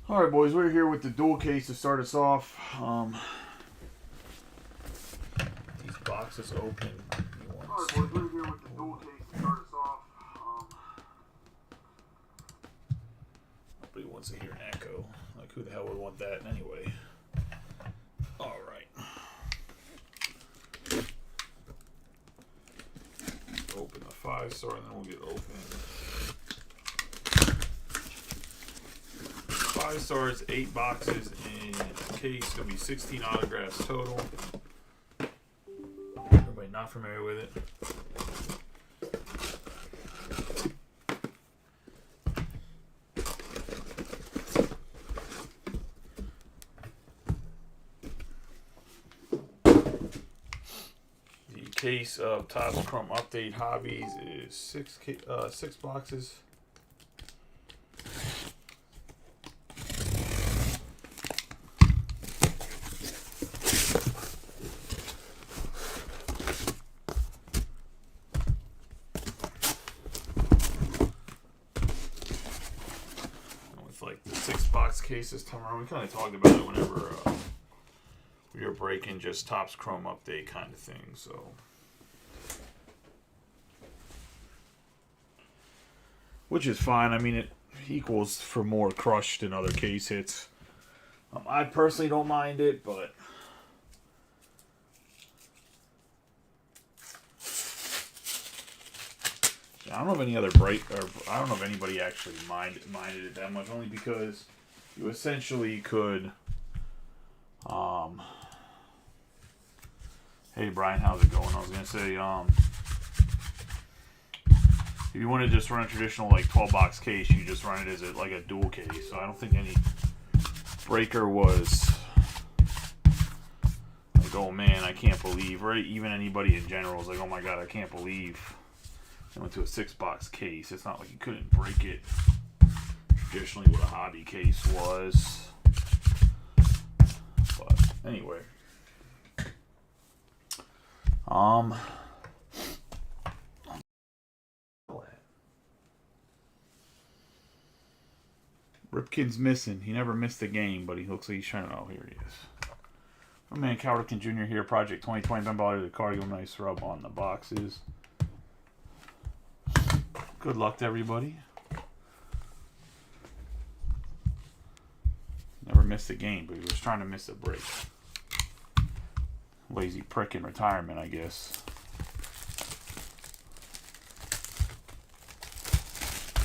All right, boys, we're here with the dual case to start us off. These boxes open. All right, boys, we're here with the dual case to start us off. Nobody wants to hear an echo. Like, who the hell would want that anyway? All right. Open the 5-star and then we'll get open. 5 stars, 8 boxes in the case. Gonna be 16 autographs total. Everybody not familiar with it? The case of Topps Chrome Update Hobbies is 6 boxes. Like the 6-box case this time around. We kind of talked about it whenever we were breaking just Topps Chrome Update kind of thing. So, which is fine. I mean, it equals for more crushed and other case hits. I personally don't mind it, but I don't know if any other I don't know if anybody actually minded it that much, only because you essentially could. Hey Brian, how's it going? I was gonna say, if you want to just run a traditional like 12-box case, you just run it as like a dual case. So I don't think any breaker was like, oh man, I can't believe, or even anybody in general is like, oh my god, I can't believe I went to a 6-box case. It's not like you couldn't break it traditionally what a hobby case was. But anyway. Ripken's missing. He never missed a game, but he looks like he's trying to. Oh, here he is. My man Calrican Jr. here, Project 2020. Ben Baller to the cargo. Nice rub on the boxes. Good luck to everybody. Never missed a game, but he was trying to miss a break. Lazy prick in retirement, I guess.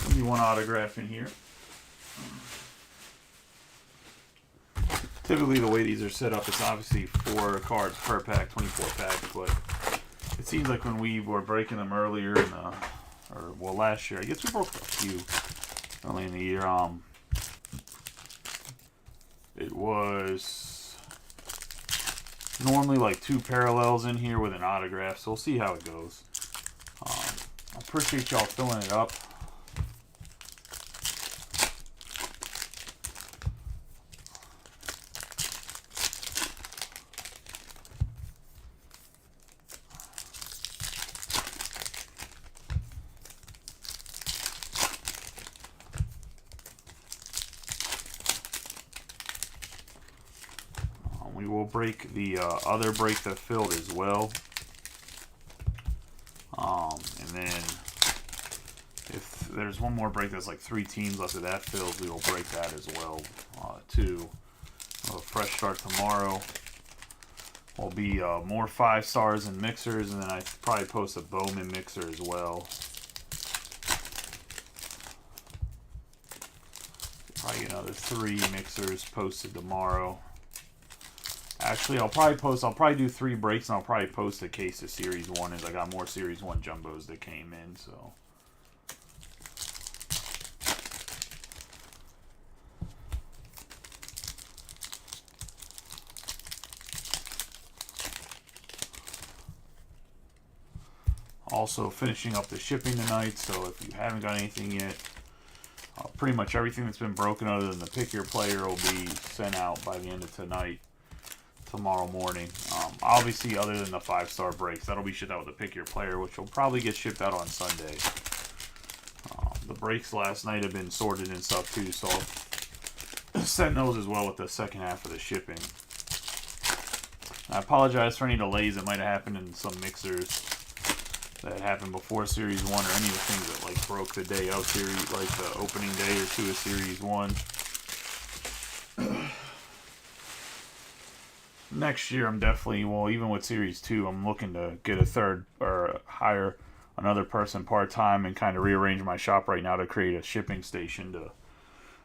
Only one autograph in here. Typically, the way these are set up, it's obviously 4 cards per pack, 24 packs, but it seems like when we were breaking them earlier in the, well, last year, I guess we broke a few early in the year. It was normally like 2 parallels in here with an autograph, so we'll see how it goes. I appreciate y'all filling it up. We will break the other break that filled as well. And then if there's one more break that's like 3 teams left of that fills, we will break that as well too. A fresh start tomorrow will be more 5 stars and mixers, and then I probably post a Bowman mixer as well. Probably get another 3 mixers posted tomorrow. Actually, I'll probably do 3 breaks, and I'll probably post a case of Series 1 as I got more Series 1 jumbos that came in, so. Also finishing up the shipping tonight, so if you haven't got anything yet, pretty much everything that's been broken other than the pick your player will be sent out by the end of tonight. Tomorrow morning. Obviously, other than the 5-star breaks, that'll be shipped out with the pick your player, which will probably get shipped out on Sunday. The breaks last night have been sorted and stuff too, so send those as well with the second half of the shipping. I apologize for any delays that might have happened in some mixers that happened before Series 1 or any of the things that like broke the day of Series, like the opening day or two of Series 1. Next year, I'm definitely, well, even with Series 2, I'm looking to get a third or hire another person part-time and kind of rearrange my shop right now to create a shipping station to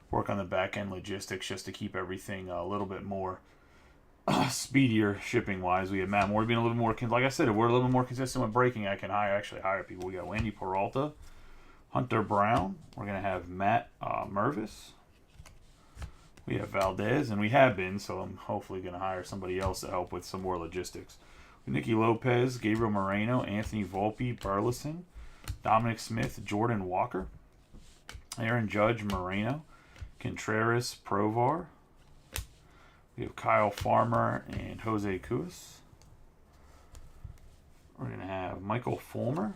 work on the back-end logistics just to keep everything a little bit more speedier shipping-wise. We have Matt Moore being a little more, like I said, if we're a little bit more consistent with breaking, I can actually hire people. We got Wendy Peralta, Hunter Brown. We're going to have Matt Mervis. We have Valdez, and we have been, so I'm hopefully going to hire somebody else to help with some more logistics. Nicky Lopez, Gabriel Moreno, Anthony Volpe, Burleson, Dominic Smith, Jordan Walker, Aaron Judge, Moreno, Contreras, Provar. We have Kyle Farmer and Jose Cuas. We're going to have Michael Fulmer.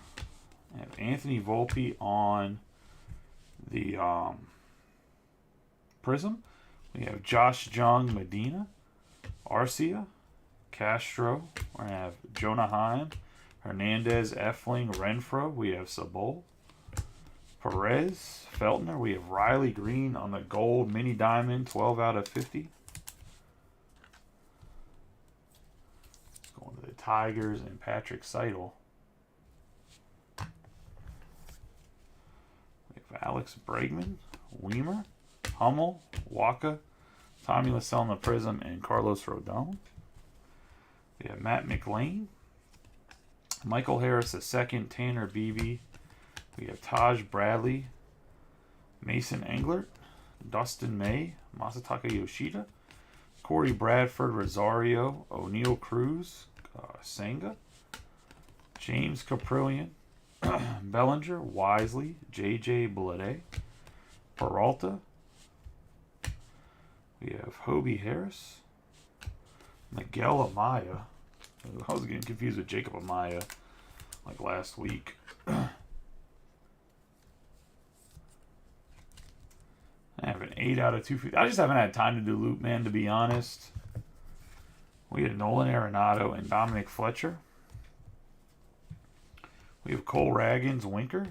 We have Anthony Volpe on the Prism. We have Josh Jung, Medina, Arcia, Castro. We're going to have Jonah Heim, Hernandez, Effling, Renfro. We have Sabol, Perez, Feltner. We have Riley Green on the gold mini diamond, 12 out of 50. Going to the Tigers and Patrick Seidel. We have Alex Bregman, Weimer, Hummel, Waka, Tommy Lassell on the Prism, and Carlos Rodon. We have Matt McLean, Michael Harris II, Tanner Beebe. We have Taj Bradley, Mason Englert, Dustin May, Masataka Yoshida, Corey Bradford, Rosario, O'Neal Cruz, Senga, James Caprillion, Bellinger, Wisely, J.J. Blade, Peralta. We have Hobie Harris, Miguel Amaya. I was getting confused with Jacob Amaya like last week. I have an 8 out of 250. I just haven't had time to do Loupe, man, to be honest. We have Nolan Arenado and Dominic Fletcher. We have Cole Raggins, Winker.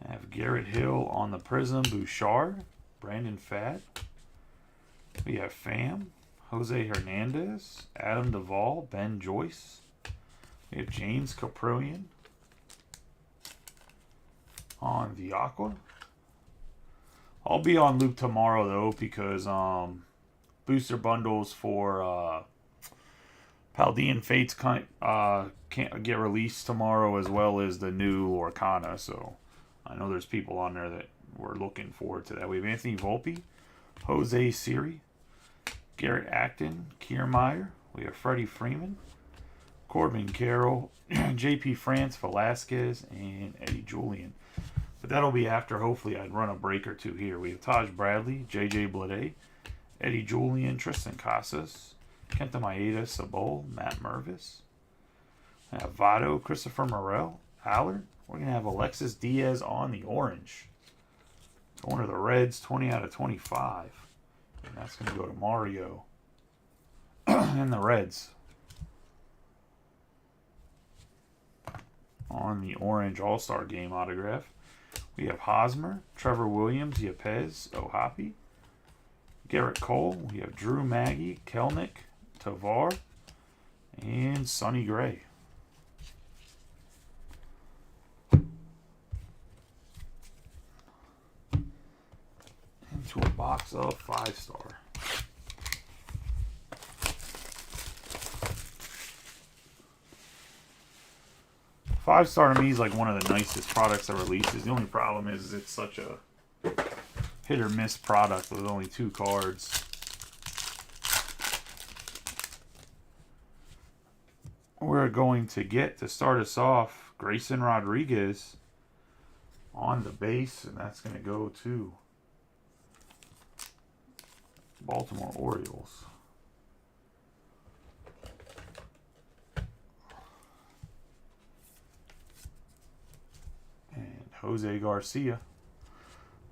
I have Garrett Hill on the Prism, Bouchard, Brandon Fatt. We have Pham, Jose Hernandez, Adam Duvall, Ben Joyce. We have James Caprillion on the Aqua. I'll be on Loupe tomorrow though because booster bundles for Paldean Fates can't get released tomorrow, as well as the new Lorcana. So I know there's people on there that we're looking forward to that. We have Anthony Volpe, Jose Siri, Garrett Acton, Kiermaier. We have Freddie Freeman, Corbin Carroll, J.P. France, Velasquez, and Eddie Julian. But that'll be after, hopefully, I'd run a break or two here. We have Taj Bradley, J.J. Blade, Eddie Julian, Tristan Casas, Kenta Maeda, Sabol, Matt Mervis. We have Votto, Christopher Morel, Allard. We're going to have Alexis Diaz on the orange. Going to the Reds, 20 out of 25. And that's going to go to Mario and the Reds. On the orange All-Star Game autograph, we have Hosmer, Trevor Williams, Yepez, Ohapi, Garrett Cole. We have Drew Maggie, Kelnick, Tavar, and Sonny Gray. Into a box of 5-star. Five-star to me is like one of the nicest products that releases. The only problem is it's such a hit or miss product with only 2 cards. We're going to get, to start us off, Grayson Rodriguez on the base, and that's going to go to Baltimore Orioles. And Jose Garcia,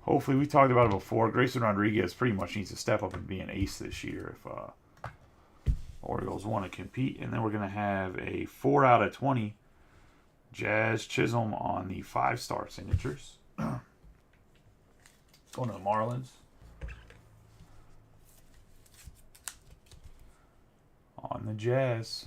hopefully, we talked about it before. Grayson Rodriguez pretty much needs to step up and be an ace this year if Orioles want to compete. And then we're going to have a 4 out of 20 Jazz Chisholm on the 5-star signatures. Going to the Marlins. On the Jazz.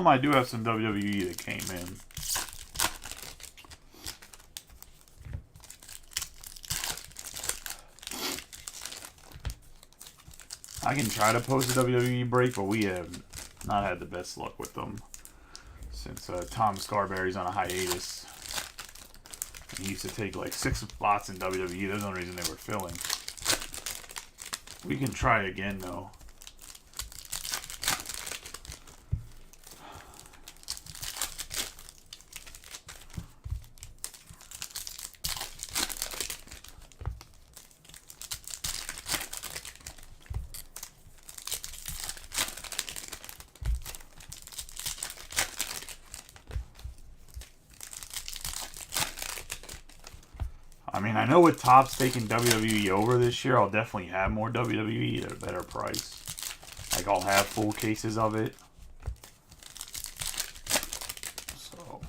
I do have some WWE that came in. I can try to post a WWE break, but we have not had the best luck with them since Tom Scarberry's on a hiatus. He used to take like 6 spots in WWE. There's no reason they were filling. We can try again, though. I mean, I know with Topps taking WWE over this year, I'll definitely have more WWE at a better price. Like, I'll have full cases of it. So.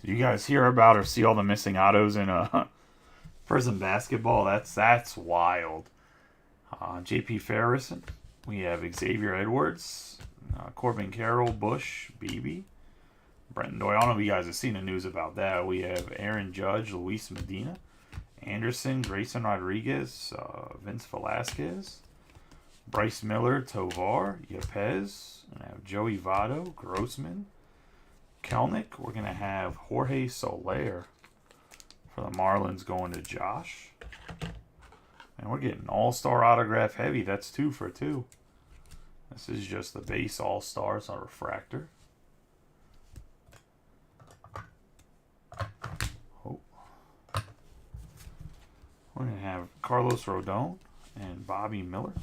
You guys hear about or see all the missing autos in Prism basketball? That's wild. J.P. Ferris. We have Xavier Edwards, Corbin Carroll, Bush, Beebe, Brenton Doyle. I don't know if you guys have seen the news about that. We have Aaron Judge, Luis Medina, Anderson, Grayson Rodriguez, Vince Velasquez, Bryce Miller, Tovar, Yepez. We have Joey Votto, Grossman, Kelnick. We're going to have Jorge Soler for the Marlins going to Josh. And we're getting all-star autograph heavy. That's 2 for 2. This is just the base all-stars on refractor. Oh. We're going to have Carlos Rodon and Bobby Miller.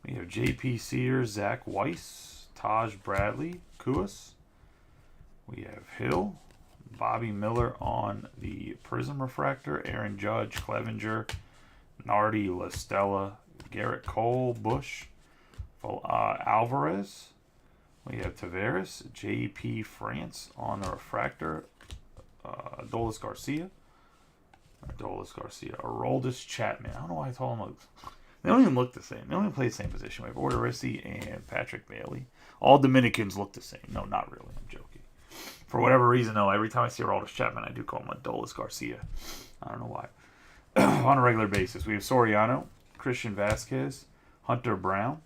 We have J.P. Sears, Zach Weiss, Taj Bradley, Kuas. We have Hill, Bobby Miller on the Prism Refractor, Aaron Judge, Clevenger, Nardi, La Stella, Garrett Cole, Bush, Alvarez. We have Tavares, J.P. France on the Refractor, Adolis Garcia, Aroldis Chapman. I don't know why I told him. They don't even look the same. They don't even play the same position. We have Odorizzi and Patrick Bailey. All Dominicans look the same. No, not really. I'm joking. For whatever reason, though, every time I see Aroldis Chapman, I do call him Adolis Garcia. I don't know why. On a regular basis, we have Soriano, Christian Vasquez, Hunter Brown.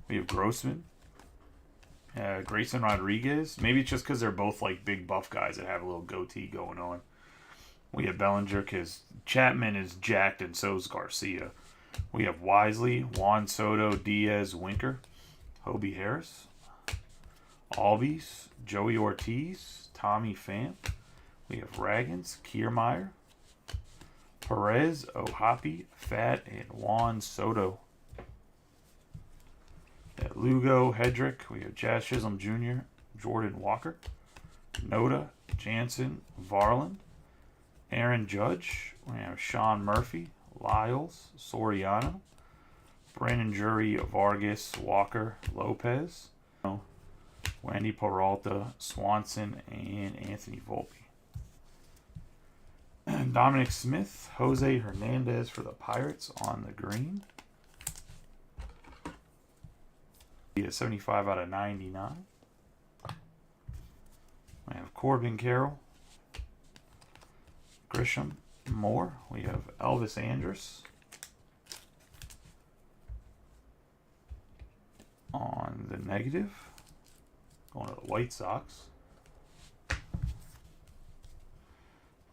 We have Grossman, Grayson Rodriguez. Maybe it's just because they're both like big buff guys that have a little goatee going on. We have Bellinger because Chapman is jacked and so's Garcia. We have Wisely, Juan Soto, Diaz, Winker, Hobie Harris, Albies, Joey Ortiz, Tommy Pham. We have Raggins, Kiermaier, Perez, Ohapi, Fat, and Juan Soto. At Lugo, Hedrick. We have Jazz Chisholm Jr., Jordan Walker, Noda, Jansen, Varland, Aaron Judge. We have Sean Murphy, Lyles, Soriano, Brandon Drury, Vargas, Walker, Lopez, Wendy Peralta, Swanson, and Anthony Volpe. Dominic Smith, Jose Hernandez for the Pirates on the green. 75 out of 99. We have Corbin Carroll, Grisham, Moore. We have Elvis Andrus on the negative. Going to the White Sox.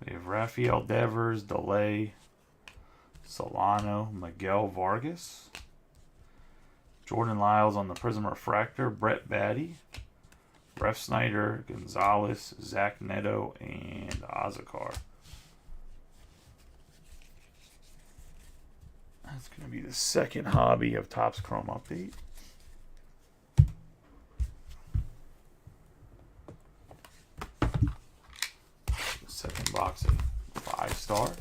We have Rafael Devers, DeLay, Solano, Miguel Vargas, Jordan Lyles on the Prism Refractor, Brett Batty, Ref Snyder, Gonzalez, Zach Neto, and Ozakar. That's going to be the second hobby of Topps Chrome Update. The second box of 5-star.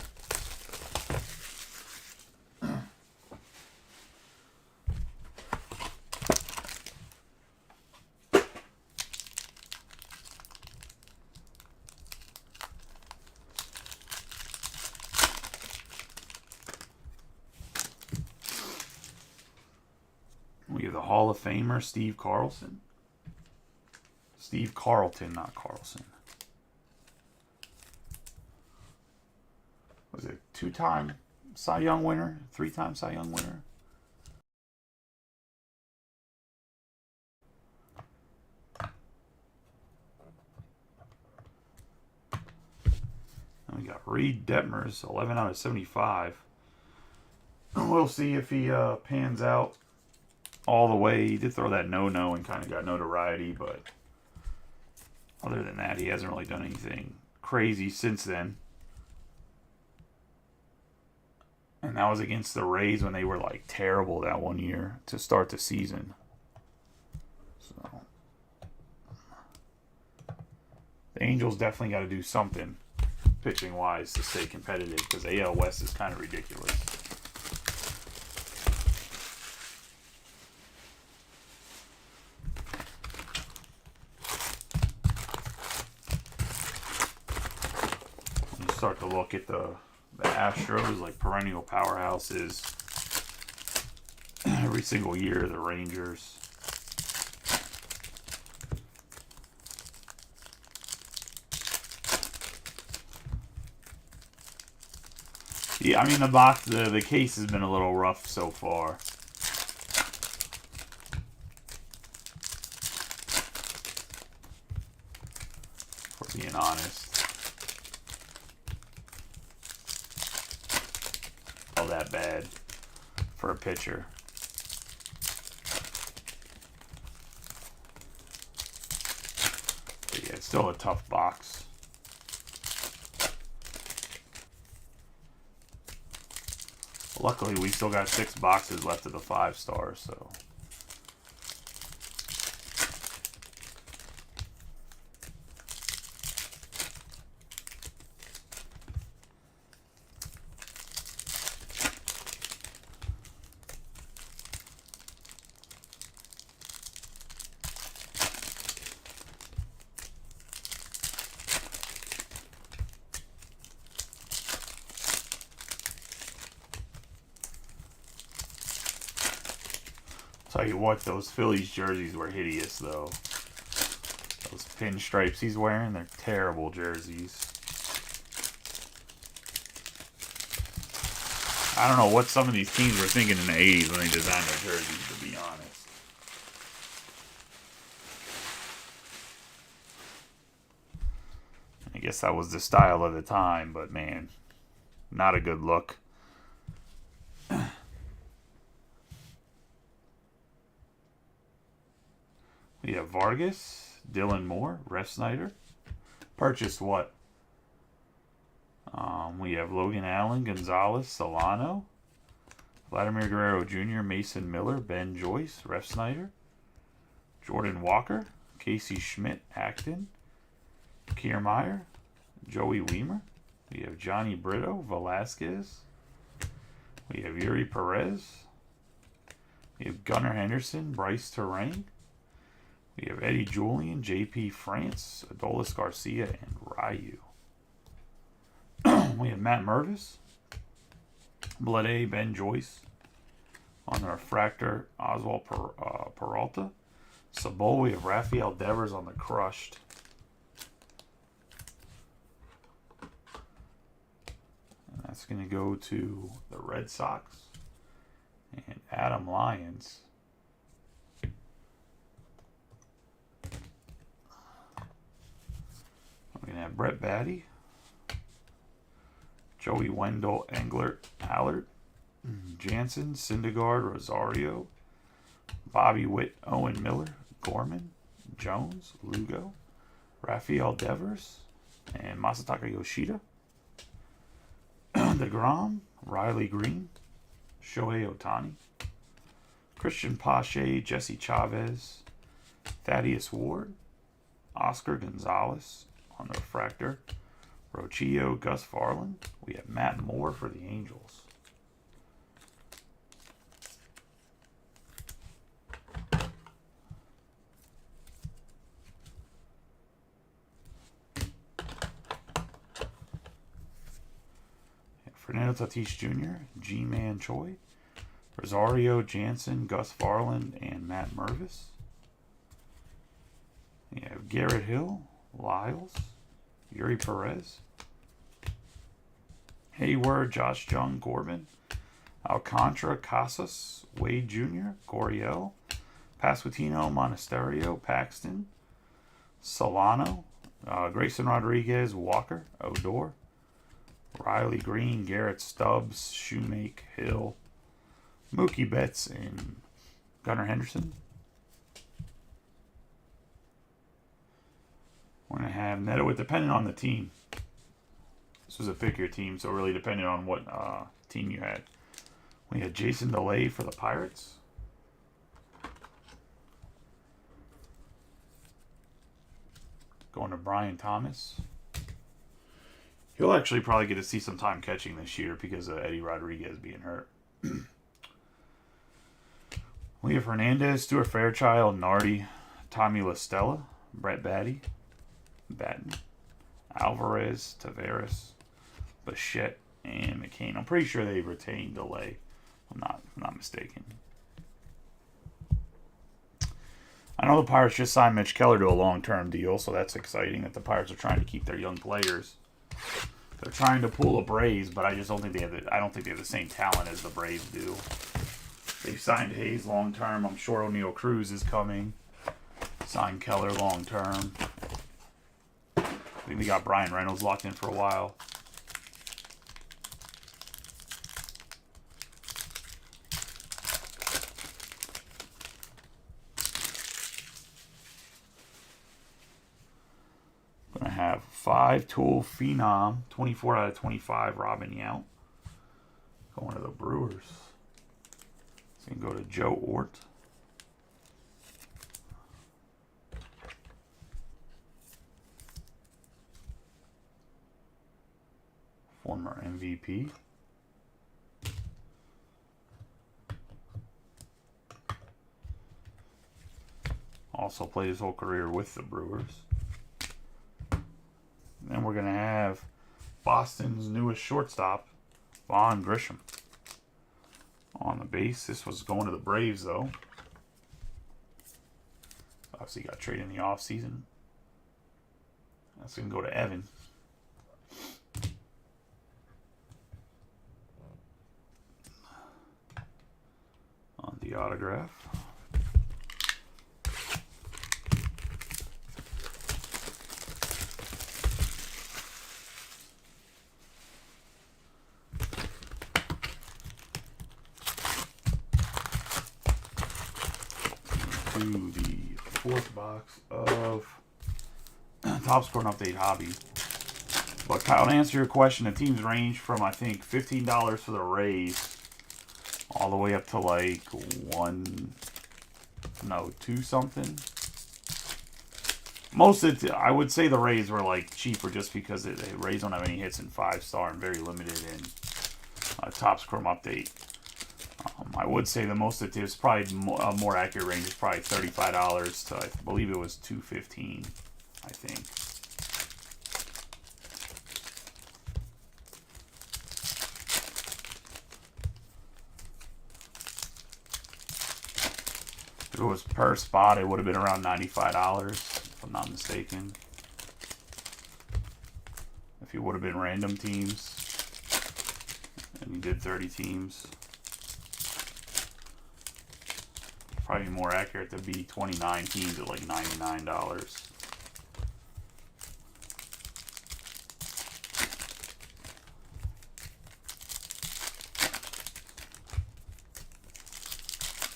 We have the Hall of Famer, Steve Carlson. Steve Carlton, not Carlson. Was it 2-time Cy Young winner? 3-time Cy Young winner? And we got Reed Detmers, 11 out of 75. We'll see if he pans out all the way. He did throw that no-no and kind of got notoriety, but other than that, he hasn't really done anything crazy since then. And that was against the Rays when they were like terrible that one year to start the season. So the Angels definitely got to do something pitching wise to stay competitive, because AL West is kind of ridiculous. Start to look at the Astros, like perennial powerhouses every single year. The Rangers. Yeah, I mean the case has been a little rough so far. For being honest. That bad for a pitcher. But yeah, it's still a tough box. Luckily, we still got 6 boxes left of the 5-star, so. Tell you what, those Phillies jerseys were hideous, though. Those pinstripes he's wearing, they're terrible jerseys. I don't know what some of these teams were thinking in the 80s when they designed their jerseys, to be honest. I guess that was the style of the time, but man, not a good look. We have Vargas, Dylan Moore, Ref Snyder. Purchased what? We have Logan Allen, Gonzalez, Solano, Vladimir Guerrero Jr., Mason Miller, Ben Joyce, Ref Snyder, Jordan Walker, Casey Schmidt, Acton, Kiermaier, Joey Weimer. We have Johnny Brito, Velasquez. We have Yuri Perez. We have Gunnar Henderson, Bryce Terrain. We have Eddie Julian, JP France, Adolis Garcia, and Ryu. We have Matt Mervis, Blade, Ben Joyce. On the refractor, Oswald Peralta. Sabol, we have Rafael Devers on the crushed. And that's going to go to the Red Sox. And Adam Lyons. We're going to have Brett Batty. Joey Wendell, Englert, Allard. Jansen, Syndergaard, Rosario. Bobby Witt, Owen Miller, Gorman, Jones, Lugo. Rafael Devers. And Masataka Yoshida. DeGrom, Riley Green. Shohei Ohtani, Christian Pache, Jesse Chavez, Thaddeus Ward, Oscar Gonzalez on the refractor, Rochillo, Gus Farland. We have Matt Moore for the Angels. Fernando Tatis Jr., G-Man Choi, Rosario, Jansen, Gus Farland, and Matt Mervis. We have Garrett Hill, Lyles, Yuri Perez, Hayward, Josh Jung, Corbin, Alcantara, Casas, Wade Jr., Goriel, Pasquantino, Monasterio, Paxton, Solano, Grayson Rodriguez, Walker, Odor, Riley Green, Garrett Stubbs, Shoemake, Hill, Mookie Betts, and Gunnar Henderson. We're going to have Neto, depending on the team. This was a pick your team, so really depending on what team you had. We had Jason DeLay for the Pirates. Going to Brian Thomas. He'll actually probably get to see some time catching this year because of Eddie Rodriguez being hurt. We have Hernandez, Stuart Fairchild, Nardi, Tommy LaStella, Brett Batty, Batten, Alvarez, Taveras, Bichette, and McCain. I'm pretty sure they retained DeLay. I'm not mistaken. I know the Pirates just signed Mitch Keller to a long-term deal, so that's exciting that the Pirates are trying to keep their young players. They're trying to pull a Braves, but I just don't think they have I don't think they have the same talent as the Braves do. They've signed Hayes long term. I'm sure O'Neal Cruz is coming. Signed Keller long term. I think they got Brian Reynolds locked in for a while. Gonna have 5-tool Phenom, 24 out of 25, Robin Yount. Going to the Brewers. So you can go to Joe Ort. Former MVP. Also played his whole career with the Brewers. And then we're going to have Boston's newest shortstop, Vaughn Grisham, on the base. This was going to the Braves, though. Obviously got traded in the offseason. That's going to go to Evan. On the autograph. To the fourth box of Top Score and Update Hobby. But Kyle, to answer your question, the teams range from I think $15 for the Rays all the way up to like $2 something. most of I would say the Rays were like cheaper just because the Rays don't have any hits in 5-star and very limited in Topps Chrome Update. I would say the most it is probably a more accurate range is probably $35 to, I believe it was $215, I think. If it was per spot, it would have been around $95, if I'm not mistaken. If you would have been random teams, and you did 30 teams. Probably more accurate to be 29 teams at like $99.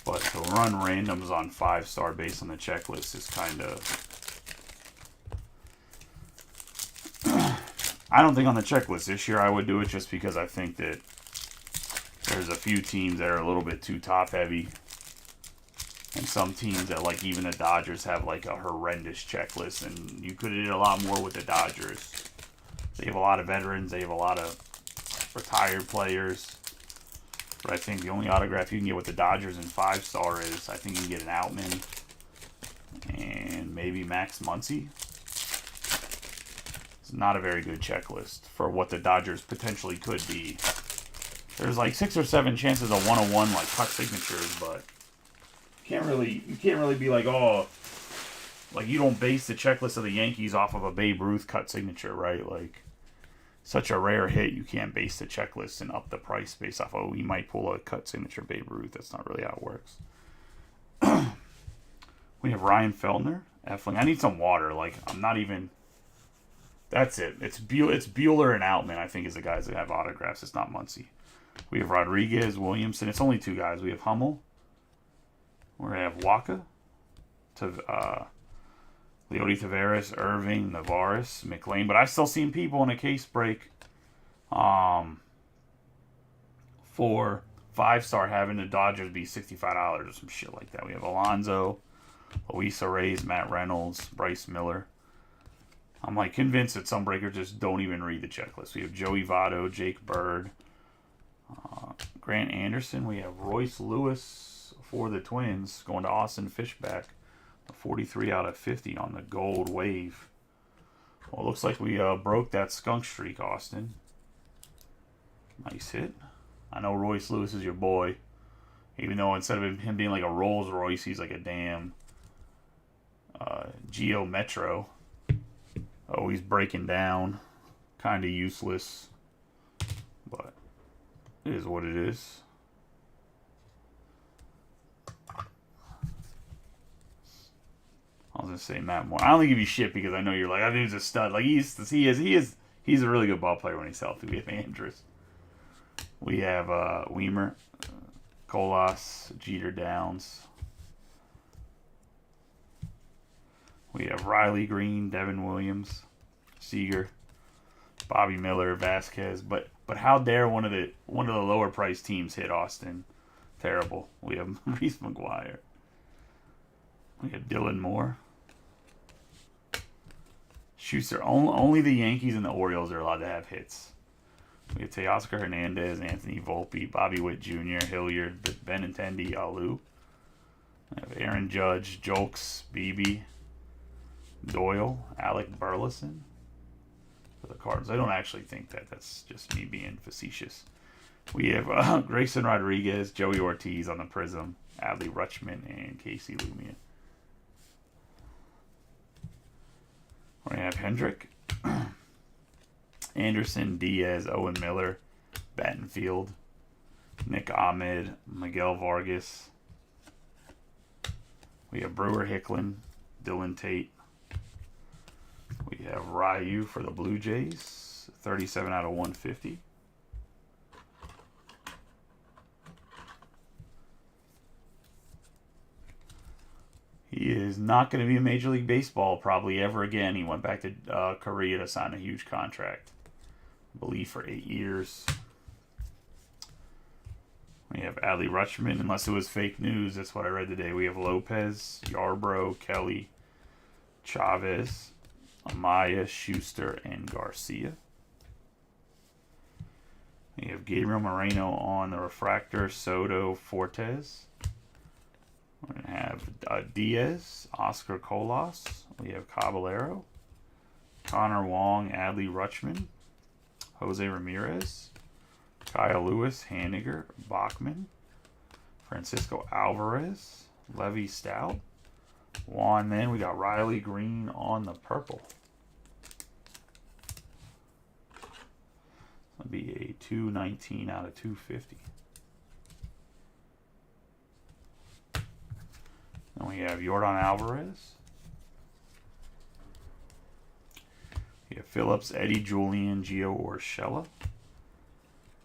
But to run randoms on 5-star based on the checklist is kind of... I don't think on the checklist this year I would do it just because I think that there's a few teams that are a little bit too top heavy. And some teams that, like, even the Dodgers have, like, a horrendous checklist. And you could have did a lot more with the Dodgers. They have a lot of veterans. They have a lot of retired players. But I think the only autograph you can get with the Dodgers in 5-star is, I think you can get an Outman. And maybe Max Muncy. It's not a very good checklist for what the Dodgers potentially could be. There's, like, 6 or 7 chances of 101, like, cut signatures, but... You can't really be like, oh, like you don't base the checklist of the Yankees off of a Babe Ruth cut signature, right? Like, such a rare hit, you can't base the checklist and up the price based off, oh, we might pull a cut signature Babe Ruth. That's not really how it works. We have Ryan Feltner, Effling. I need some water. Like, I'm not even... That's it. It's Bueller and Outman, I think, is the guys that have autographs. It's not Muncy. We have Rodriguez, Williamson. It's only 2 guys. We have Hummel. We're going to have Waka, Leody Taveras, Irving, Navarez, McLean. But I still seen people in a case break for 5-star having the Dodgers be $65 or some shit like that. We have Alonso, Luis Reyes, Matt Reynolds, Bryce Miller. I'm like convinced that some breakers just don't even read the checklist. We have Joey Votto, Jake Bird, Grant Anderson. We have Royce Lewis for the Twins, going to Austin Fishback, a 43 out of 50 on the gold wave. Well, it looks like we broke that skunk streak, Austin. Nice hit. I know Royce Lewis is your boy, even though instead of him being like a Rolls Royce, he's like a damn Geo Metro. Oh, he's breaking down. Kind of useless, but it is what it is. I was gonna say Matt Moore. I only give you shit because I know you're like, that dude's a stud. Like he's a really good ball player when he's healthy. We have Andrus. We have Weimer, Colas, Jeter Downs. We have Riley Green, Devin Williams, Seager, Bobby Miller, Vasquez. But how dare one of the lower priced teams hit Austin? Terrible. We have Reese McGuire. We have Dylan Moore. Schuster. Only the Yankees and the Orioles are allowed to have hits. We have Teoscar Hernandez, Anthony Volpe, Bobby Witt Jr., Hilliard, Benintendi, Loupe. We have Aaron Judge, Jolks, Beebe, Doyle, Alec Burleson for the Cardinals. I don't actually think that. That's just me being facetious. We have Grayson Rodriguez, Joey Ortiz on the Prism, Adley Rutschman, and Casey Lumia. We have Hendrick, Anderson, Diaz, Owen Miller, Battenfield, Nick Ahmed, Miguel Vargas. We have Brewer Hicklin, Dylan Tate. We have Ryu for the Blue Jays, 37 out of 150. He is not going to be in Major League Baseball probably ever again. He went back to Korea to sign a huge contract. I believe for 8 years. We have Adley Rutschman, unless it was fake news. That's what I read today. We have Lopez, Yarbrough, Kelly, Chavez, Amaya, Schuster, and Garcia. We have Gabriel Moreno on the refractor, Soto, Fortes. We're going to have Diaz, Oscar Colas. We have Caballero, Connor Wong, Adley Rutschman, Jose Ramirez, Kyle Lewis, Haniger, Bachman, Francisco Alvarez, Levy Stout, Juan Min. We got Riley Green on the purple. That'll be a 219 out of 250. Then we have Jordan Alvarez. We have Phillips, Eddie Julian, Gio Urshela,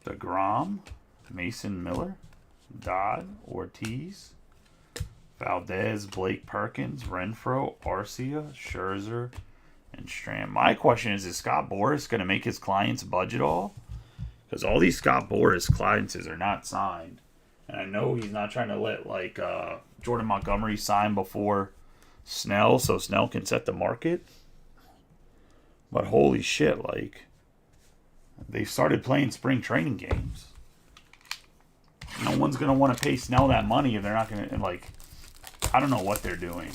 DeGrom, Mason Miller, Dodd, Ortiz, Valdez, Blake Perkins, Renfroe, Arcia, Scherzer, and Strand. My question is Scott Boras going to make his clients budget all? Because all these Scott Boras clients are not signed. And I know he's not trying to let, like, Jordan Montgomery sign before Snell so Snell can set the market. But holy shit, like, they started playing spring training games. No one's going to want to pay Snell that money if they're not going to, like, I don't know what they're doing.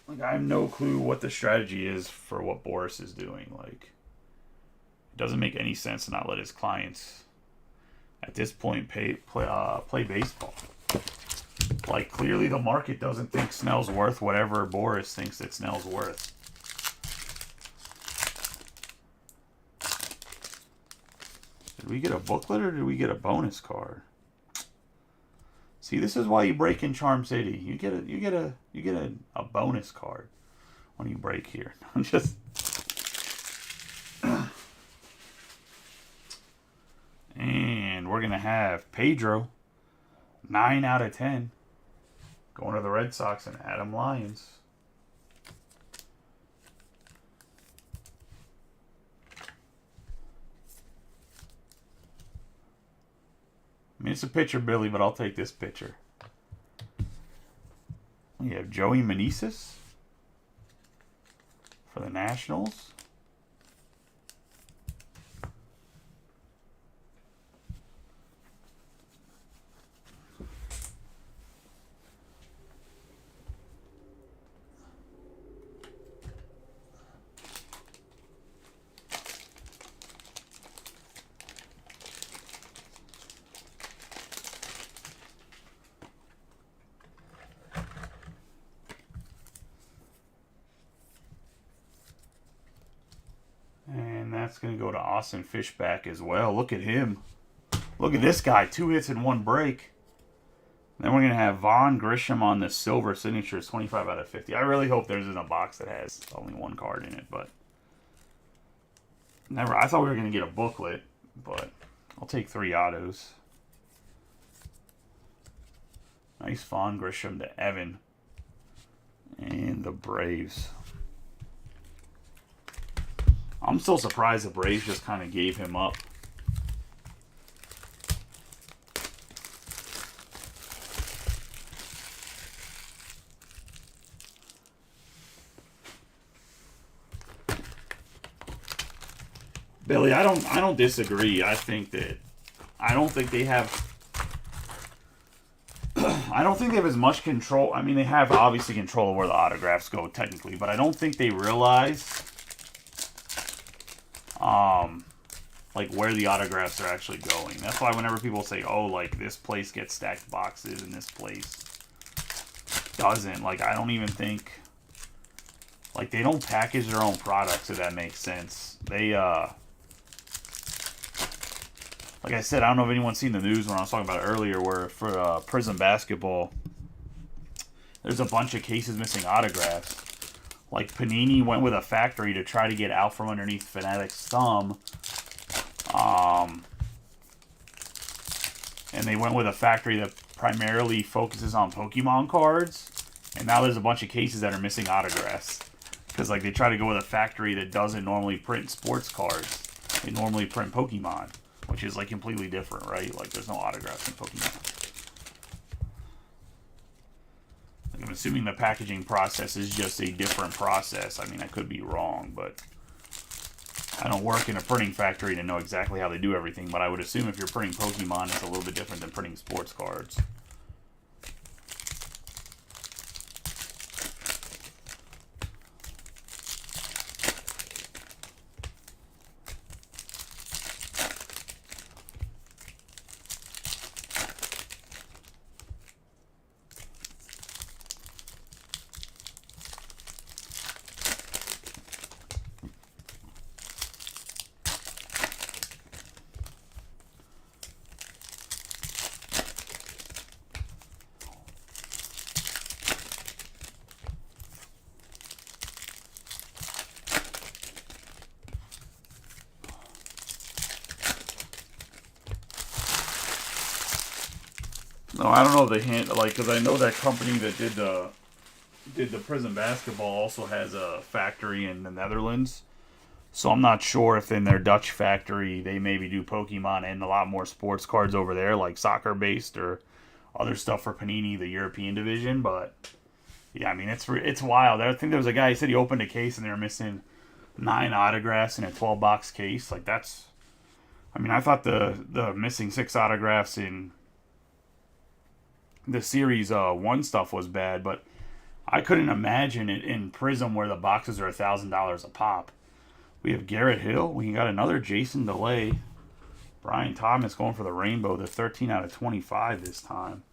Like, I have no clue what the strategy is for what Boras is doing. Like, it doesn't make any sense to not let his clients, at this point, play baseball. Like, clearly the market doesn't think Snell's worth whatever Boras thinks that Snell's worth. Did we get a booklet or did we get a bonus card? See, this is why you break in Charm City. You get a bonus card when you break here. I'm just and we're gonna have Pedro, 9 out of 10, going to the Red Sox, and Adam Lyons. I mean, it's a pitcher, Billy, but I'll take this pitcher. We have Joey Meneses for the Nationals. And that's going to go to Austin Fishback as well. Look at him. Look at this guy. 2 hits and 1 break. Then we're going to have Vaughn Grisham on the silver signatures, 25 out of 50. I really hope there's in a box that has only 1 card in it, but never. I thought we were going to get a booklet, but I'll take 3 autos. Nice Vaughn Grisham to Evan and the Braves. I'm still surprised the Braves just kind of gave him up. Billy, I don't disagree. I don't think they have as much control. I mean, they have obviously control of where the autographs go technically, but I don't think they realize like where the autographs are actually going. That's why whenever people say, oh, like this place gets stacked boxes and this place doesn't, like I don't even think, like they don't package their own products, if that makes sense. They like I said, I don't know if anyone's seen the news when I was talking about it earlier, where for Prism Basketball there's a bunch of cases missing autographs. Like Panini went with a factory to try to get out from underneath Fanatic's thumb. And they went with a factory that primarily focuses on Pokemon cards. And now there's a bunch of cases that are missing autographs. Because like they try to go with a factory that doesn't normally print sports cards. They normally print Pokemon, which is like completely different, right? Like there's no autographs in Pokemon. Like, assuming the packaging process is just a different process. I mean, I could be wrong, but I don't work in a printing factory to know exactly how they do everything, but I would assume if you're printing Pokemon, it's a little bit different than printing sports cards. No, I don't know the hint, like, because I know that company that did the Prison Basketball also has a factory in the Netherlands. So I'm not sure if in their Dutch factory they maybe do Pokemon and a lot more sports cards over there, like soccer based or other stuff for Panini, the European division. But yeah, I mean it's wild. I think there was a guy, he said he opened a case and they were missing 9 autographs in a 12-box case. Like that's, I mean, I thought the missing 6 autographs in the series 1 stuff was bad, but I couldn't imagine it in Prism where the boxes are $1,000 a pop. We have Garrett Hill. We got another Jason DeLay. Brian Thomas going for the rainbow. The 13 out of 25 this time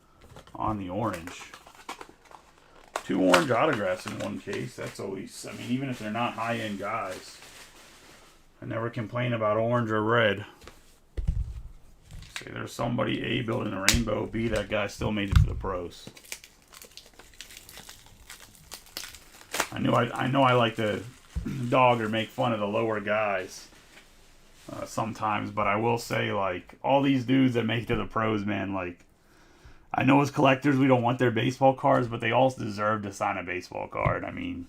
on the orange. 2 orange autographs in 1 case. That's always, I mean, even if they're not high-end guys, I never complain about orange or red. Say there's somebody A building a rainbow, B that guy still made it to the pros. I know I like to dog or make fun of the lower guys sometimes, but I will say, like, all these dudes that make it to the pros, man, like, I know as collectors we don't want their baseball cards, but they all deserve to sign a baseball card. I mean,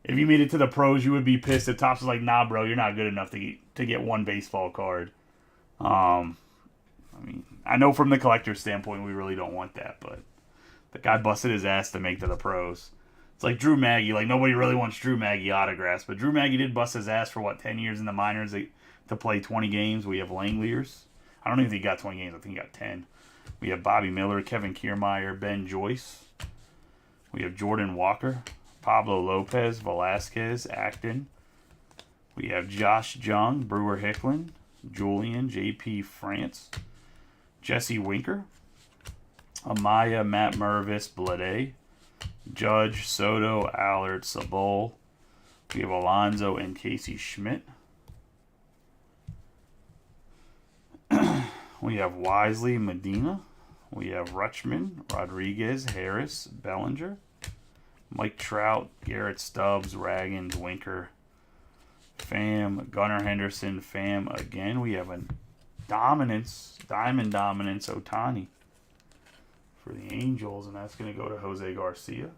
if you made it to the pros, you would be pissed if Topps was like, nah, bro, you're not good enough to get 1 baseball card. I mean, I know from the collector's standpoint we really don't want that, but the guy busted his ass to make to the pros. It's like Drew Maggi. Like, nobody really wants Drew Maggi autographs, but Drew Maggi did bust his ass for, what, 10 years in the minors to play 20 games. We have Langliers. I don't even think he got 20 games. I think he got 10. We have Bobby Miller, Kevin Kiermaier, Ben Joyce. We have Jordan Walker, Pablo Lopez, Velasquez, Acton. We have Josh Jung, Brewer Hicklin, Julian, JP France, Jesse Winker, Amaya, Matt Mervis, Blade, Judge, Soto, Allard, Sabol. We have Alonzo and Casey Schmidt. We have Wisely, Medina. We have Rutschman, Rodriguez, Harris, Bellinger, Mike Trout, Garrett Stubbs, Raggins, Winker, Pham, Gunnar Henderson, Pham again. We have a Diamond Dominance, Ohtani for the Angels, and that's going to go to Jose Garcia.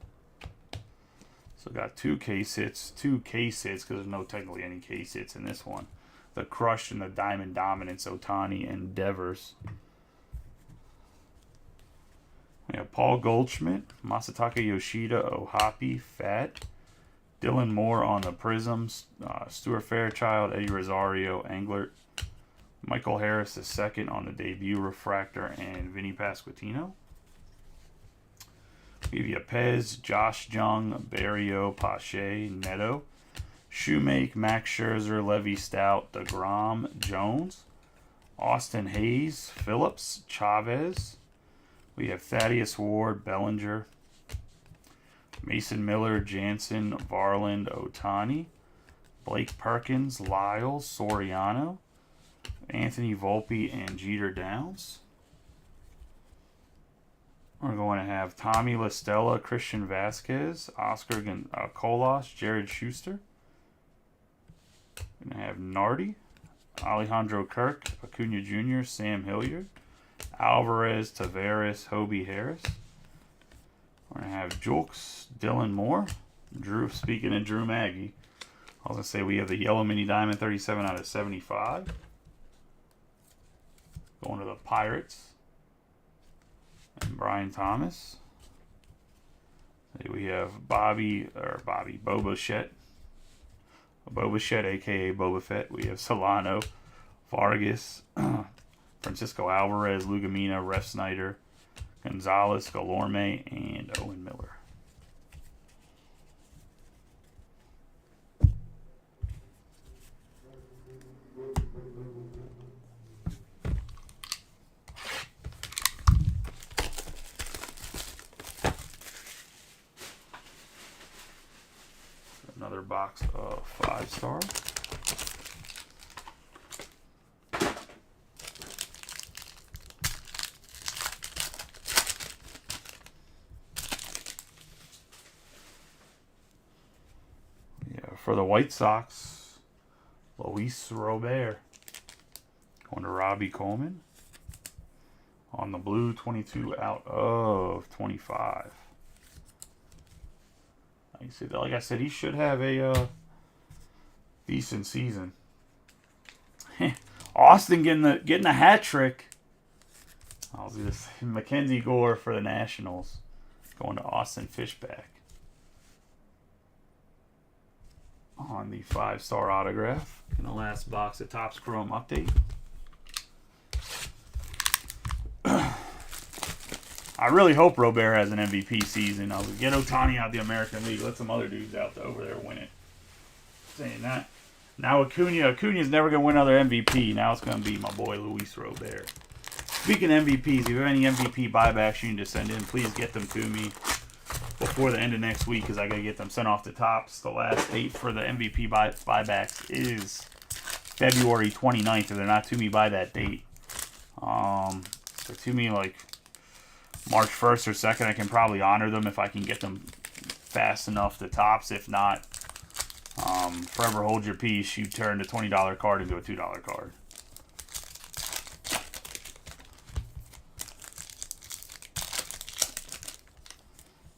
So got 2 case hits because there's no technically any case hits in this one. The Crush and the Diamond Dominance, Ohtani and Devers. We have Paul Goldschmidt, Masataka Yoshida, Ohapi, Fat, Dylan Moore on the Prisms, Stuart Fairchild, Eddie Rosario, Englert, Michael Harris II on the debut refractor, and Vinny Pasquantino. We have Pez, Josh Jung, Barrio, Pache, Neto, Shoemake, Max Scherzer, Levy Stout, DeGrom, Jones, Austin Hayes, Phillips, Chavez. We have Thaddeus Ward, Bellinger, Mason Miller, Jansen, Varland, Ohtani, Blake Perkins, Lyles, Soriano, Anthony Volpe, and Jeter Downs. We're going to have Tommy La Stella, Christian Vasquez, Oscar Colas, Jared Schuster. We're going to have Nardi, Alejandro Kirk, Acuna Jr., Sam Hilliard, Alvarez, Taveras, Hobie Harris. We're going to have Julks, Dylan Moore, Drew. Speaking of Drew Maggi, I was going to say we have the Yellow Mini Diamond 37 out of 75. Going to the Pirates. And Brian Thomas. We have Boba Fett, aka Boba Fett. We have Solano, Vargas, Francisco Alvarez, Lugamina, Ref Snyder, Gonzalez, Galorme, and Owen Miller. Another box of 5-star. For the White Sox, Luis Robert. Going to Robbie Coleman. On the blue, 22 out of 25. Like I said, he should have a decent season. Austin getting a hat trick. I'll do this. Mackenzie Gore for the Nationals. Going to Austin Fishback. On the 5-star autograph. In the last box of Topps Chrome update. I really hope Robert has an MVP season. I'll get Ohtani out of the American League. Let some other dudes out over there win it. Saying that. Now Acuna's never going to win another MVP. Now it's going to be my boy Luis Robert. Speaking of MVPs, if you have any MVP buybacks you need to send in, please get them to me before the end of next week because I got to get them sent off to Topps. The last date for the MVP buybacks is February 29th. If they're not to me by that date. So to me, like March 1st or 2nd, I can probably honor them if I can get them fast enough to Topps. If not, forever hold your peace. You turn the $20 card into a $2 card.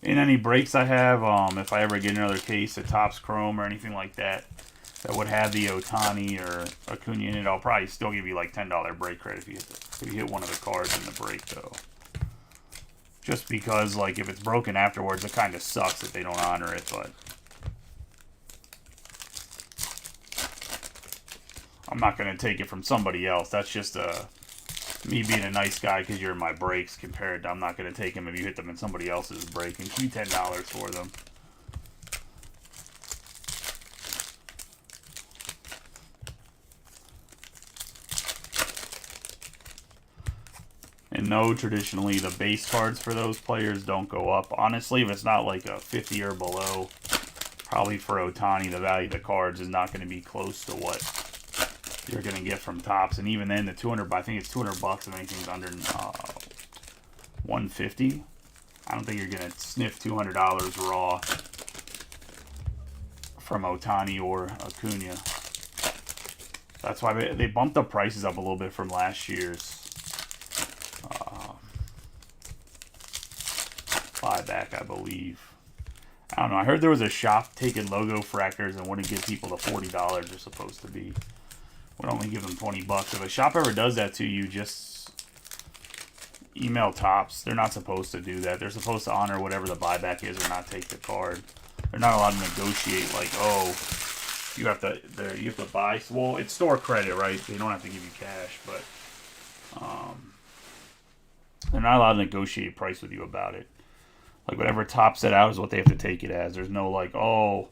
In any breaks I have, if I ever get another case of Topps Chrome or anything like that, that would have the Ohtani or Acuna in it, I'll probably still give you like $10 break credit if you hit one of the cards in the break, though. Just because, like, if it's broken afterwards, it kind of sucks if they don't honor it, but I'm not going to take it from somebody else. That's just me being a nice guy because you're in my breaks compared to I'm not going to take them if you hit them in somebody else's break and keep $10 for them. And no, traditionally, the base cards for those players don't go up. Honestly, if it's not like a 50 or below, probably for Ohtani, the value of the cards is not going to be close to what you're going to get from Topps. And even then, the 200, I think it's $200 if anything's under 150. I don't think you're going to sniff $200 raw from Ohtani or Acuna. That's why they bumped the prices up a little bit from last year's buyback, I believe. I don't know. I heard there was a shop taking logo fractors and wouldn't give people the $40 they're supposed to be. Would only give them $20. If a shop ever does that to you, just email Topps. They're not supposed to do that. They're supposed to honor whatever the buyback is or not take the card. They're not allowed to negotiate like, oh, you have to buy. Well, it's store credit, right? They don't have to give you cash, but they're not allowed to negotiate price with you about it. Like whatever Topps set out is what they have to take it as. There's no like, oh,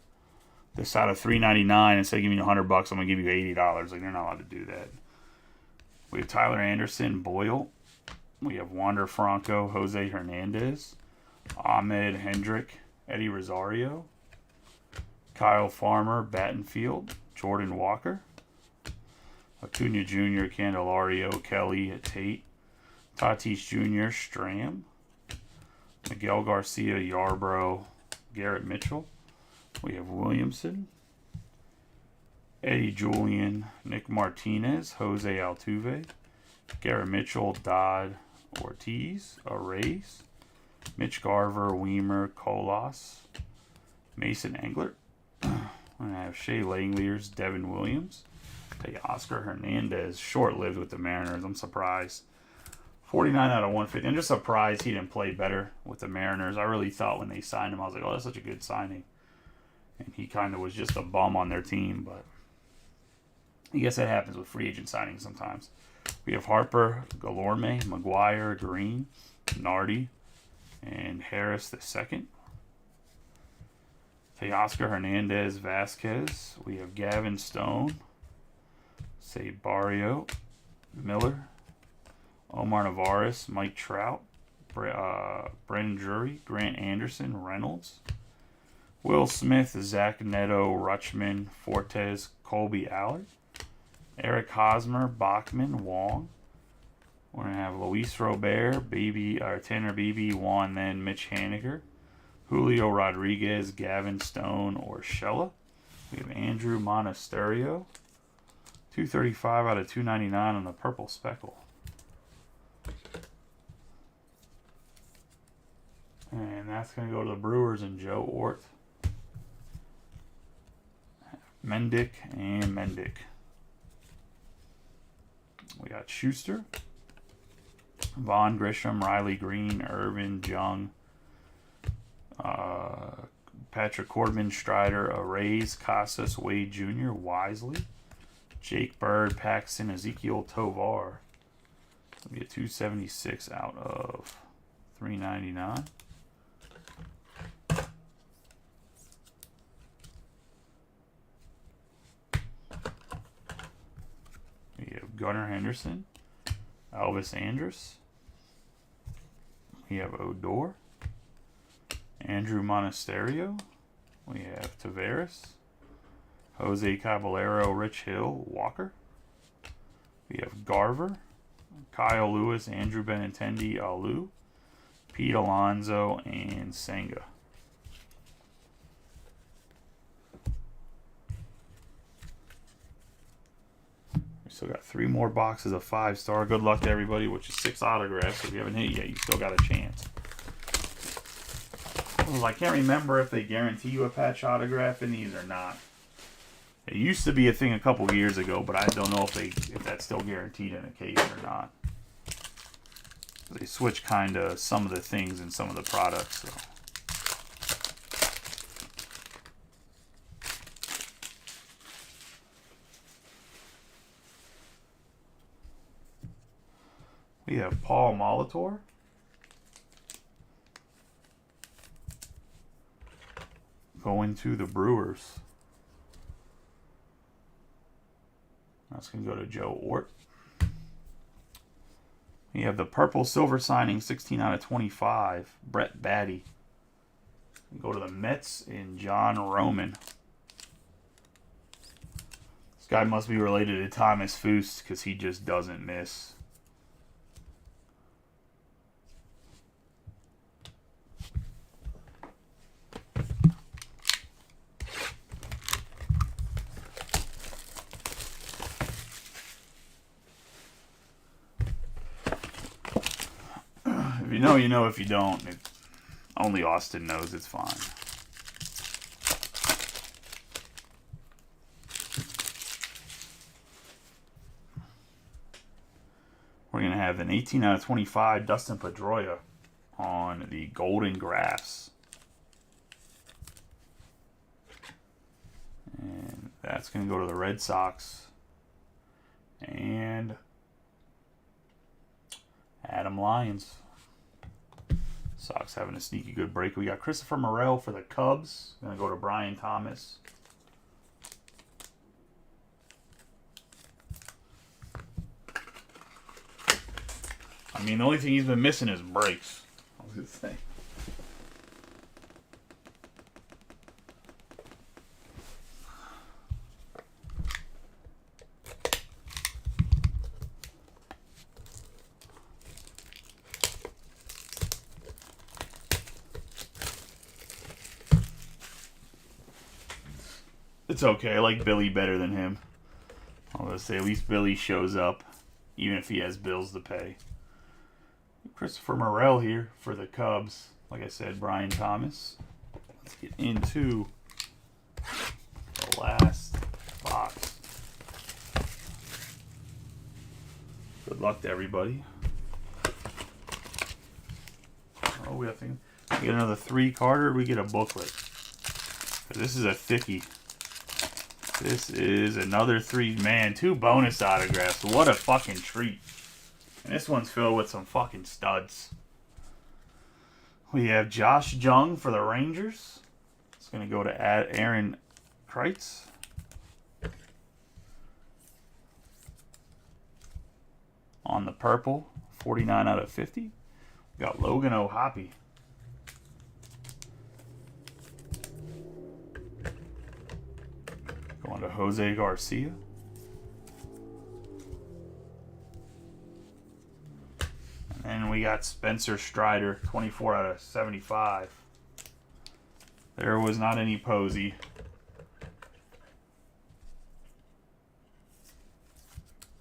this out of $3.99 instead of giving you $100, I'm gonna give you $80. Like they're not allowed to do that. We have Tyler Anderson, Boyle. We have Wander Franco, Jose Hernandez, Ahmed Hendrick, Eddie Rosario, Kyle Farmer, Battenfield, Jordan Walker, Acuna Jr., Candelario, Kelly, Tate, Tatis Jr., Stram, Miguel Garcia, Yarbrough, Garrett Mitchell. We have Williamson, Eddie Julian, Nick Martinez, Jose Altuve, Garrett Mitchell, Dodd, Ortiz, Arrays, Mitch Garver, Weimer, Colas, Mason Englert. I have Shea Langeliers, Devin Williams. Take Oscar Hernandez, short-lived with the Mariners. I'm surprised. 49 out of 150. I'm just surprised he didn't play better with the Mariners. I really thought when they signed him, I was like, oh, that's such a good signing. And he kind of was just a bum on their team, but I guess that happens with free agent signings sometimes. We have Harper, Galorme, McGuire, Green, Nardi, and Harris the second. Teoscar Hernandez Vasquez. We have Gavin Stone, Say Barrio, Miller, Omar Navarez, Mike Trout, Brendan Drury, Grant Anderson, Reynolds, Will Smith, Zach Neto, Rutschman, Fortes, Colby Allard, Eric Hosmer, Bachman, Wong. We're going to have Luis Robert, Tanner Beebe, Juan Then, Mitch Haniger, Julio Rodriguez, Gavin Stone, Urshela. We have Andrew Monasterio, 235 out of 299 on the purple speckle. And that's going to go to the Brewers and Joe Ort. Mendick and Mendick. We got Schuster, Vaughn Grisham, Riley Green, Irvin Jung, Patrick Corbin, Strider, Arrays, Casas, Wade Jr., Wisely, Jake Bird, Paxton, Ezekiel Tovar. That'll be a 276 out of 399. We have Gunnar Henderson, Elvis Andrus. We have Odor, Andrew Monasterio. We have Taveras, Jose Caballero, Rich Hill, Walker. We have Garver, Kyle Lewis, Andrew Benintendi, Alu, Pete Alonso, and Senga. We still got 3 more boxes of 5-star. Good luck to everybody, which is 6 autographs. If you haven't hit yet, you still got a chance. Well, I can't remember if they guarantee you a patch autograph in these or not. It used to be a thing a couple years ago, but I don't know if that's still guaranteed in a case or not. They switch kind of some of the things in some of the products. So. We have Paul Molitor. Going to the Brewers. That's going to go to Joe Ort. We have the purple silver signing, 16 out of 25, Brett Batty. Go to the Mets in John Roman. This guy must be related to Thomas Foose because he just doesn't miss. If you know, you know. If you don't, only Austin knows. It's fine. We're going to have an 18 out of 25 Dustin Pedroia on the Golden Grass. And that's going to go to the Red Sox. And Adam Lyons. Sox having a sneaky good break. We got Christopher Morel for the Cubs. Going to go to Brian Thomas. I mean, the only thing he's been missing is breaks. I was going to say. It's okay. I like Billy better than him. I'm going to say at least Billy shows up, even if he has bills to pay. Christopher Morel here for the Cubs. Like I said, Brian Thomas. Let's get into the last box. Good luck to everybody. Oh, we get another 3-carder. We get a booklet. This is a thickie. This is another 3. Man, 2 bonus autographs. What a fucking treat. And this one's filled with some fucking studs. We have Josh Jung for the Rangers. It's going to go to Aaron Kreitz. On the purple, 49 out of 50. We got Logan O'Hoppe. Going to Jose Garcia. And we got Spencer Strider, 24 out of 75. There was not any Posey.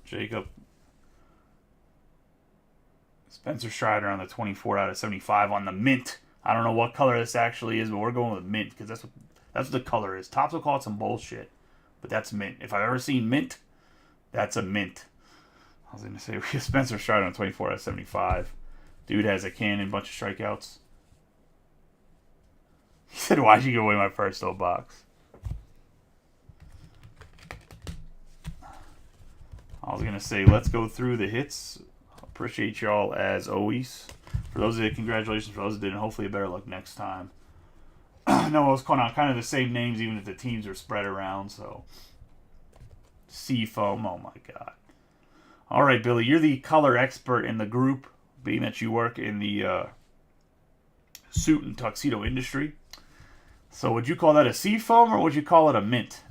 Jacob. Spencer Strider on the 24 out of 75 on the mint. I don't know what color this actually is, but we're going with mint because that's what the color is. Topps will call it some bullshit, but that's mint. If I've ever seen mint, that's a mint. I was going to say, we have Spencer Strider on 24 out of 75. Dude has a cannon, bunch of strikeouts. He said, why'd you give away my personal box? I was going to say, let's go through the hits. Appreciate y'all as always. For those that did, congratulations. For those that didn't, hopefully better luck next time. I know I was calling out kind of the same names, even if the teams are spread around. So, Seafoam, oh my god. All right, Billy, you're the color expert in the group, being that you work in the suit and tuxedo industry. So, would you call that a Seafoam or would you call it a mint?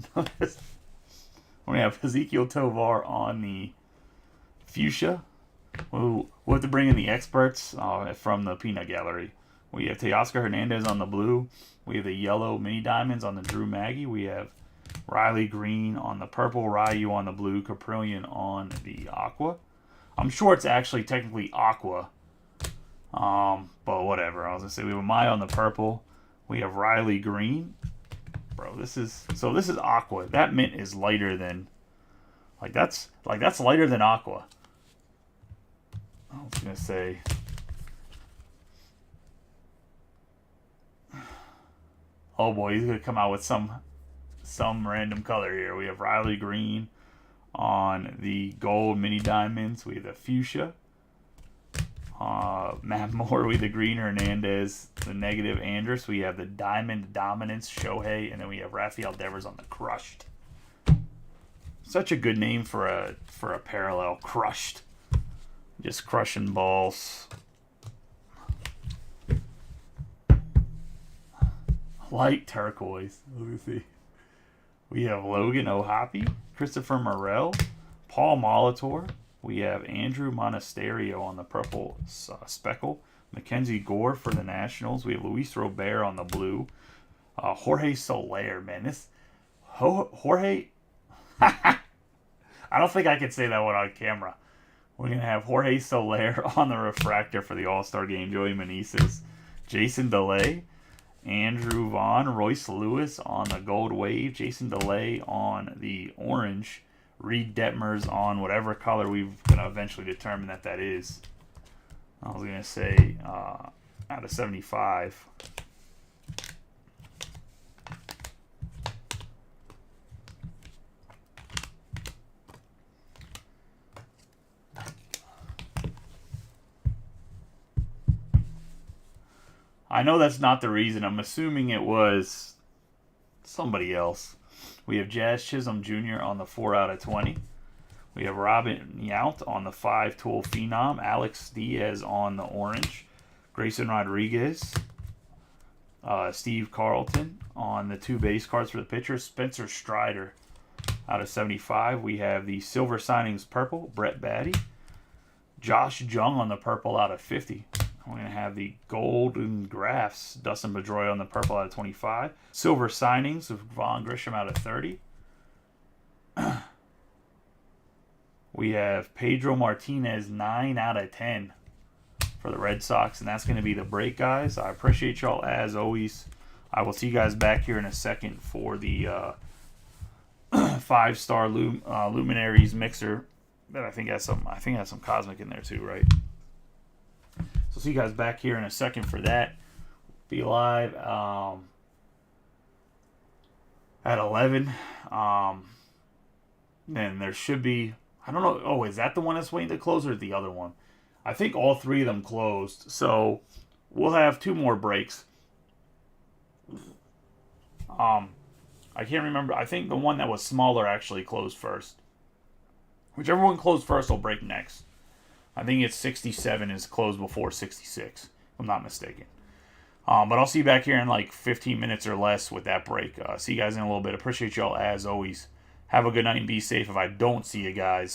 We have Ezekiel Tovar on the fuchsia. We'll have to bring in the experts from the Peanut Gallery. We have Teoscar Hernandez on the blue. We have the yellow mini diamonds on the Drew Maggie. We have Riley Green on the purple, Ryu on the blue, Caprillion on the aqua. I'm sure it's actually technically aqua, but whatever. I was gonna say we have Maya on the purple. We have Riley Green. Bro, this is aqua. That mint is lighter than that's lighter than aqua. I was gonna say, oh boy, he's gonna come out with some random color here. We have Riley Green on the gold mini diamonds. We have the fuchsia. Matt Moore with the green, Hernandez, the negative Andrus. We have the diamond dominance, Shohei, and then we have Rafael Devers on the crushed. Such a good name for a parallel, crushed. Just crushing balls. Light turquoise. Let me see. We have Logan O'Hoppe, Christopher Morel, Paul Molitor. We have Andrew Monasterio on the purple speckle. Mackenzie Gore for the Nationals. We have Luis Robert on the blue. Jorge Soler, man. This Jorge. I don't think I can say that one on camera. We're going to have Jorge Soler on the refractor for the All-Star game. Joey Meneses. Jason DeLay. Andrew Vaughn. Royce Lewis on the gold wave. Jason DeLay on the orange. Reed Detmers on whatever color we're going to eventually determine that is. I was going to say out of 75. I know that's not the reason. I'm assuming it was somebody else. We have Jazz Chisholm Jr. on the 4 out of 20. We have Robin Yount on the 5-tool phenom. Alex Diaz on the orange. Grayson Rodriguez. Steve Carlton on the 2 base cards for the pitcher. Spencer Strider out of 75. We have the silver signings purple. Brett Batty. Josh Jung on the purple out of 50. We're going to have the golden graphs. Dustin Pedroia on the purple out of 25. Silver signings of Vaughn Grisham out of 30. We have Pedro Martinez 9 out of 10 for the Red Sox. And that's going to be the break, guys. I appreciate y'all as always. I will see you guys back here in a second for the 5-star Luminaries mixer. That I think has some cosmic in there too, right? So see you guys back here in a second for that. Be live at 11. Then there should be, I don't know. Oh, is that the one that's waiting to close or the other one? I think all three of them closed. So we'll have 2 more breaks. I can't remember. I think the one that was smaller actually closed first. Whichever one closed first will break next. I think it's 67 is closed before 66, if I'm not mistaken. But I'll see you back here in like 15 minutes or less with that break. See you guys in a little bit. Appreciate y'all as always. Have a good night and be safe if I don't see you guys.